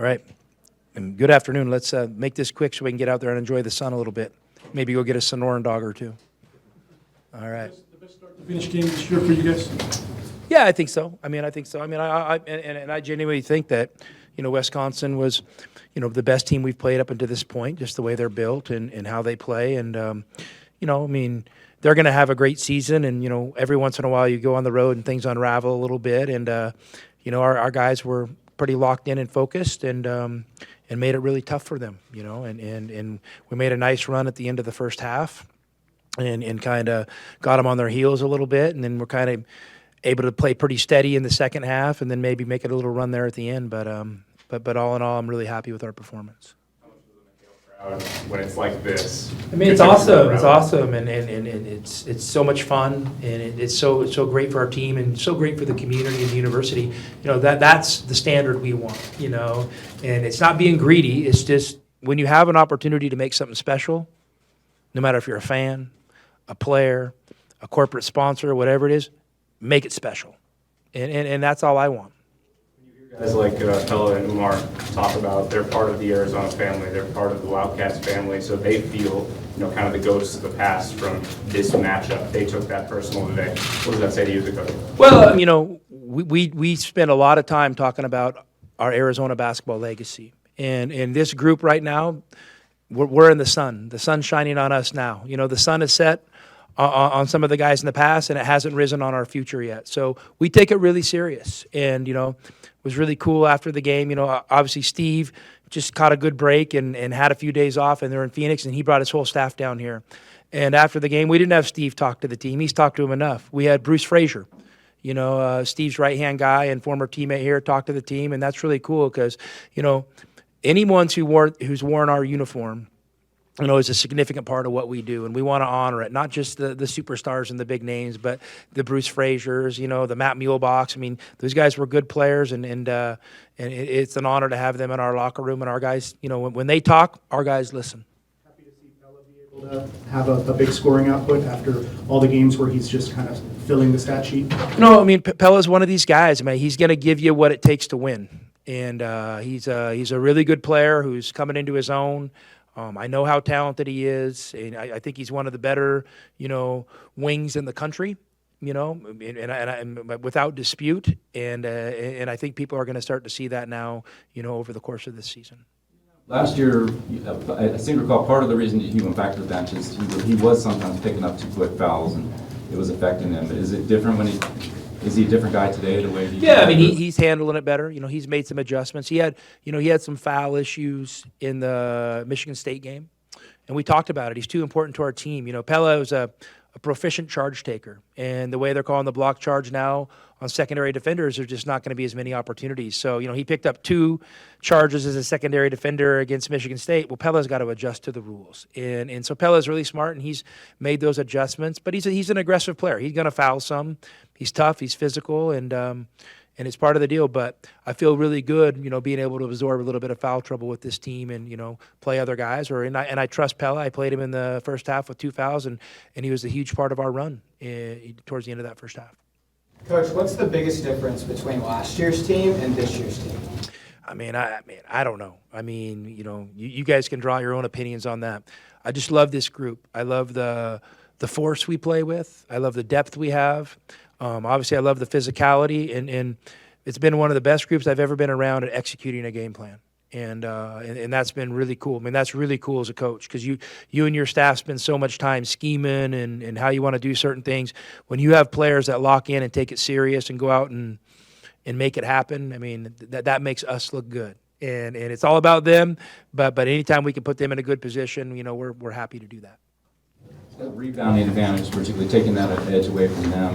All right. And good afternoon. Let's make this quick so we can get out there and enjoy the sun a little bit. Maybe go get a Sonoran dog or two. All right. The best start to finish game this year for you guys? Yeah, I think so. I think so. I genuinely think that, Wisconsin was, the best team we've played up until this point, just the way they're built and how they play. And, they're going to have a great season. And, every once in a while you go on the road and things unravel a little bit. And, our guys were pretty locked in and focused and made it really tough for them, and we made a nice run at the end of the first half and kind of got them on their heels a little bit. And then we're kind of able to play pretty steady in the second half and then maybe make it a little run there at the end. But all in all, I'm really happy with our performance. When it's like this, it's awesome. It's awesome, and it's so much fun, and it's so great for our team, and so great for the community and the university. That's the standard we want. And it's not being greedy. It's just when you have an opportunity to make something special, no matter if you're a fan, a player, a corporate sponsor, whatever it is, make it special, and that's all I want. Guys like Pella and Umar talk about they're part of the Arizona family, they're part of the Wildcats family, so they feel, kind of the ghosts of the past from this matchup. They took that personal today. What does that say to you, the coach? Well, we spend a lot of time talking about our Arizona basketball legacy, and in this group right now, we're in the sun. The sun's shining on us now. The sun is set on some of the guys in the past, and it hasn't risen on our future yet. So we take it really serious, and it was really cool after the game. Obviously Steve just caught a good break and had a few days off, and they're in Phoenix, and he brought his whole staff down here. And after the game, we didn't have Steve talk to the team. He's talked to him enough. We had Bruce Frazier, Steve's right-hand guy and former teammate here, talk to the team, and that's really cool because, anyone who's worn our uniform, is a significant part of what we do, and we want to honor it. Not just the superstars and the big names, but the Bruce Fraziers, the Matt Muehlbachs. Those guys were good players, and it's an honor to have them in our locker room. And our guys, when they talk, our guys listen. Happy to see Pella be able to have a big scoring output after all the games where he's just kind of filling the stat sheet. No, Pella's one of these guys. He's going to give you what it takes to win, and he's a really good player who's coming into his own. I know how talented he is, and I think he's one of the better, wings in the country, and without dispute. And I think people are going to start to see that now, over the course of this season. Last year, I seem to recall part of the reason he went back to the bench is he was sometimes picking up 2-foot fouls, and it was affecting him. But is it different Is he a different guy today? The way he's handling it better. He's made some adjustments. He had some foul issues in the Michigan State game, and we talked about it. He's too important to our team. Pella was a proficient charge taker, and the way they're calling the block charge now on secondary defenders, there's just not going to be as many opportunities. So, he picked up 2 charges as a secondary defender against Michigan State. Well, Pella's got to adjust to the rules, and so Pella's really smart, and he's made those adjustments. But he's an aggressive player. He's going to foul some. He's tough. He's physical, and it's part of the deal. But I feel really good, being able to absorb a little bit of foul trouble with this team and play other guys. And I trust Pella. I played him in the first half with 2 fouls, and he was a huge part of our run towards the end of that first half. Coach, what's the biggest difference between last year's team and this year's team? I don't know. You guys can draw your own opinions on that. I just love this group. I love the force we play with. I love the depth we have. Obviously, I love the physicality, and it's been one of the best groups I've ever been around at executing a game plan. And that's been really cool. That's really cool as a coach because you and your staff spend so much time scheming and how you want to do certain things. When you have players that lock in and take it serious and go out and make it happen, that makes us look good. And it's all about them, but anytime we can put them in a good position, we're happy to do that. Rebounding advantage, particularly taking that edge away from them.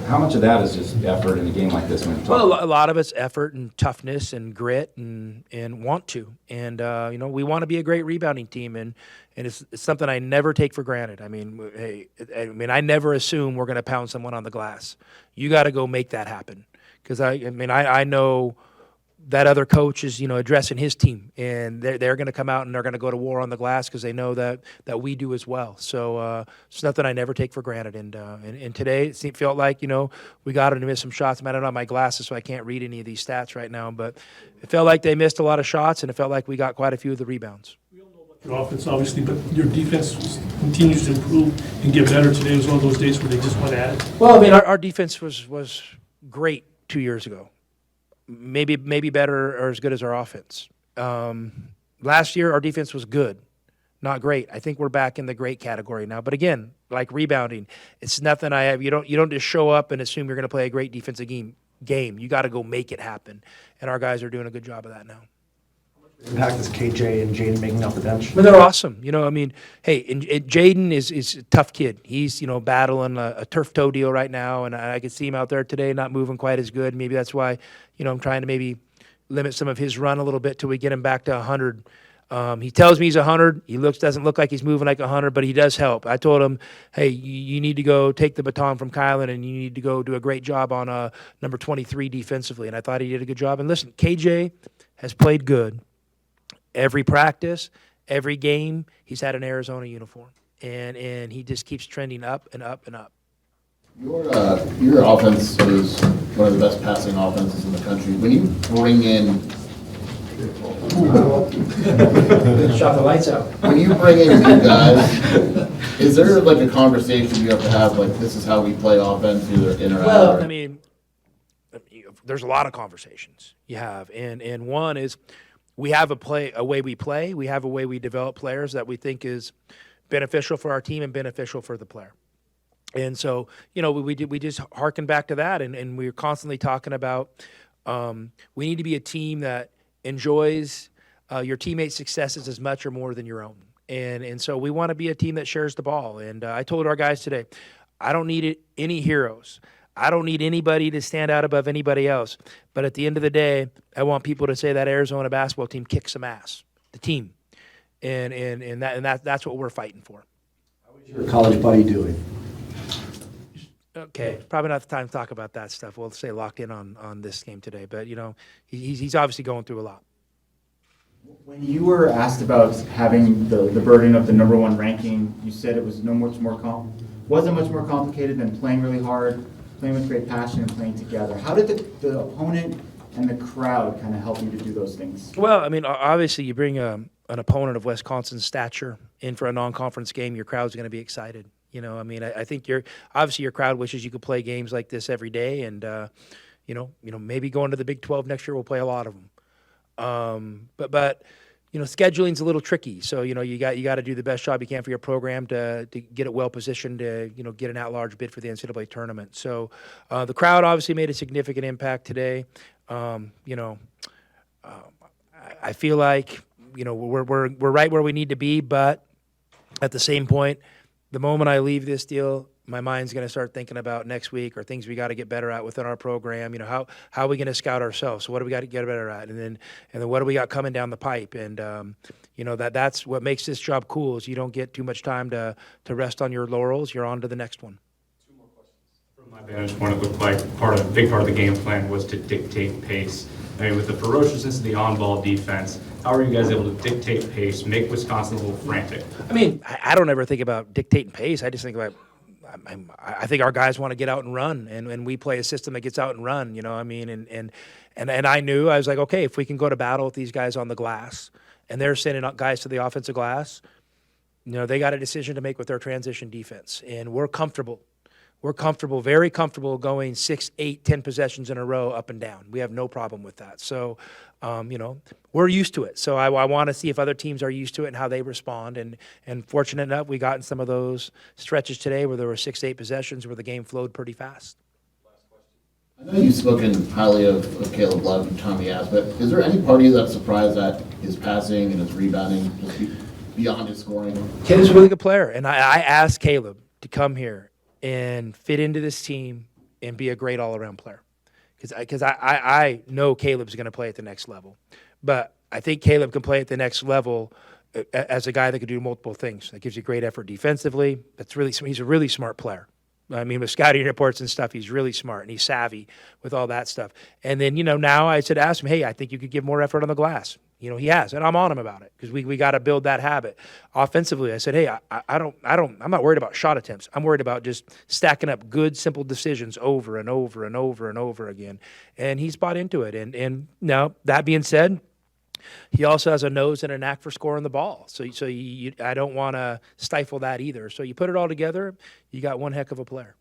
How much of that is just effort in a game like this? Well, a lot of it's effort and toughness and grit and want to. And, we want to be a great rebounding team, and it's something I never take for granted. I never assume we're going to pound someone on the glass. You got to go make that happen because, I know that other coach is, addressing his team, and they're going to come out and they're going to go to war on the glass because they know that we do as well. So it's nothing I never take for granted. And today it felt like, we got them to miss some shots. I don't have my glasses, so I can't read any of these stats right now, but it felt like they missed a lot of shots, and it felt like we got quite a few of the rebounds. Your offense, obviously, but your defense continues to improve and get better. Today was one of those days where they just went at it. Well, I mean, our defense was great 2 years ago. Maybe better or as good as our offense. Last year, our defense was good, not great. I think we're back in the great category now. But again, like rebounding, it's nothing I have. You don't just show up and assume you're going to play a great defensive game. You got to go make it happen, and our guys are doing a good job of that now. Impact is KJ and Jaden making off the bench? But they're awesome. Hey, and Jaden is a tough kid. He's, battling a turf toe deal right now, and I could see him out there today not moving quite as good. Maybe that's why, I'm trying to maybe limit some of his run a little bit till we get him back to 100. He tells me he's 100. He doesn't look like he's moving like 100, but he does help. I told him, hey, you need to go take the baton from Kylan, and you need to go do a great job on number 23 defensively, and I thought he did a good job. And listen, KJ has played good. Every practice, every game, he's had an Arizona uniform, and he just keeps trending up and up and up. Your offense is one of the best passing offenses in the country. When you bring in, Shot the lights out. when you bring in new guys, is there like a conversation you have to have, like this is how we play offense, either in or out? Well, or- I mean, there's a lot of conversations you have, and one is we have a way we play. We have a way we develop players that we think is beneficial for our team and beneficial for the player. And so, we just harken back to that, and we're constantly talking about we need to be a team that enjoys your teammates' successes as much or more than your own. And so we want to be a team that shares the ball. And I told our guys today, I don't need any heroes. I don't need anybody to stand out above anybody else. But at the end of the day, I want people to say that Arizona basketball team kicks some ass, the team. And that's what we're fighting for. Your college buddy doing? Okay, probably not the time to talk about that stuff. We'll stay locked in on this game today. But, he's obviously going through a lot. When you were asked about having the burden of the #1 ranking, you said it was wasn't much more complicated than playing really hard, playing with great passion, and playing together. How did the opponent and the crowd kind of help you to do those things? Well, I mean, obviously you bring an opponent of Wisconsin's stature in for a non-conference game, your crowd's going to be excited. I think your crowd wishes you could play games like this every day, and maybe going to the Big 12 next year, we'll play a lot of them. But scheduling's a little tricky. So you got to do the best job you can for your program to get it well positioned to get an at-large bid for the NCAA tournament. So the crowd obviously made a significant impact today. I feel like we're right where we need to be, but at the same point, the moment I leave this deal, my mind's going to start thinking about next week or things we got to get better at within our program. How are we going to scout ourselves? So what do we got to get better at? And then what do we got coming down the pipe? And that's what makes this job cool is you don't get too much time to rest on your laurels. You're on to the next one. From my vantage point, it looked like a big part of the game plan was to dictate pace. I mean, with the ferociousness of the on-ball defense, how are you guys able to dictate pace, make Wisconsin a little frantic? I mean, I don't ever think about dictating pace. I just think about I think our guys want to get out and run, and we play a system that gets out and run. And I knew, I was like, okay, if we can go to battle with these guys on the glass, and they're sending out guys to the offensive glass, they got a decision to make with their transition defense, and we're comfortable. We're comfortable, very comfortable going 6, 8, 10 possessions in a row up and down. We have no problem with that. So, we're used to it. So I want to see if other teams are used to it and how they respond. And fortunate enough, we got in some of those stretches today where there were 6, 8 possessions where the game flowed pretty fast. I know you've spoken highly of Caleb Love and Tommy Ass, but is there any part of you that's surprised at his passing and his rebounding, just beyond his scoring? Caleb's a really good player, and I asked Caleb to come here and fit into this team and be a great all-around player. Because I know Caleb's going to play at the next level. But I think Caleb can play at the next level as a guy that can do multiple things. That gives you great effort defensively. He's a really smart player. I mean, with scouting reports and stuff, he's really smart and he's savvy with all that stuff. And then, now I said, ask him, hey, I think you could give more effort on the glass. He has, and I'm on him about it because we got to build that habit. Offensively, I said, hey, I'm not worried about shot attempts. I'm worried about just stacking up good, simple decisions over and over and over and over again. And he's bought into it. And now, that being said, he also has a nose and a knack for scoring the ball. So I don't want to stifle that either. So you put it all together, you got one heck of a player.